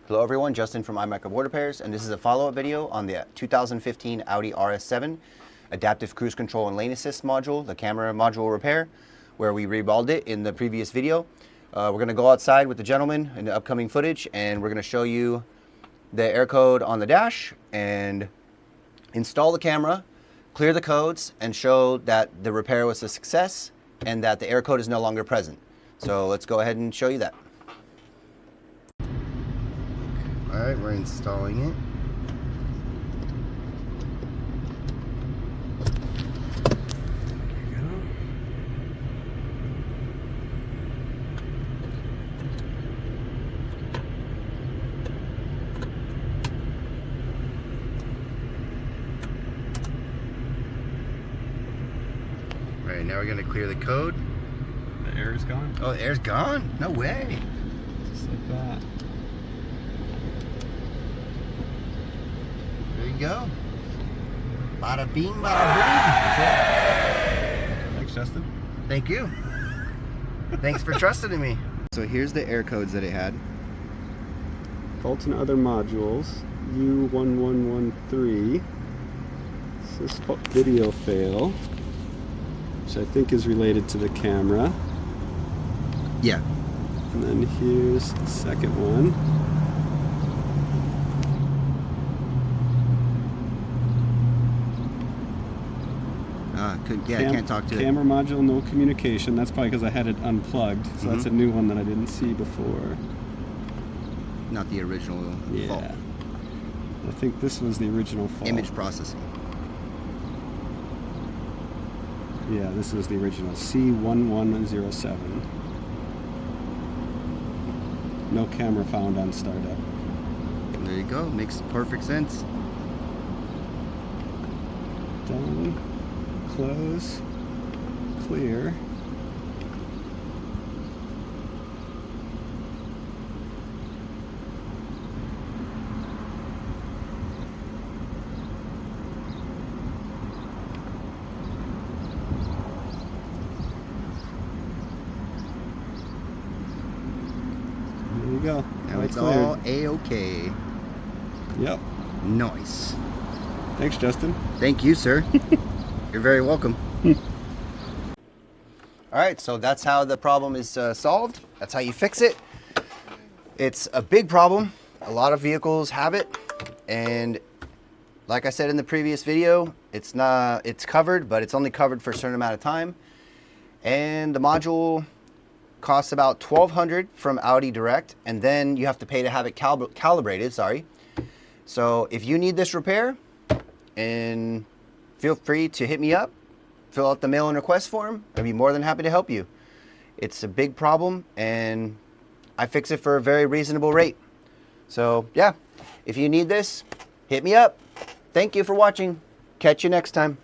Hello everyone, Justin from iMicro Board Repairs, and this is a follow-up video on the 2015 Audi RS7 Adaptive Cruise Control and Lane Assist module, the camera module repair, where we reballed it in the previous video. We're going to go outside with the gentleman in the upcoming footage, and we're going to show you the air code on the dash and install the camera, clear the codes, and show that the repair was a success and that the air code is no longer present. So let's go ahead and show you that. Alright, we're installing it. Alright, now we're going to clear the code. The air is gone? Oh, the air's gone? No way. Just like that. There you go. Bada bing, bada boom. Thanks, Justin. Thank you. Thanks for trusting in me. So here's the air codes that it had. Fault and other modules. U1113. This is video fail, which I think is related to the camera. Yeah. And then here's the second one. I can't talk to it. Camera module, no communication. That's probably because I had it unplugged. So that's a new one that I didn't see before. Not the original fault. I think this was the original fault. Image processing. Yeah, this was the original. C1107. No camera found on startup. There you go. Makes perfect sense. Done. Close. Clear. There you go. Now it's all A-OK. Yep. Nice. Thanks, Justin. Thank you, sir. You're very welcome. All right, so that's how the problem is solved. That's how you fix it. It's a big problem. A lot of vehicles have it, and like I said in the previous video, it's covered, but it's only covered for a certain amount of time. And the module costs about $1,200 from Audi Direct, and then you have to pay to have it calibrated. Sorry. So if you need this repair, and feel free to hit me up, fill out the mail and request form. I'd be more than happy to help you. It's a big problem, and I fix it for a very reasonable rate. So yeah, if you need this, hit me up. Thank you for watching. Catch you next time.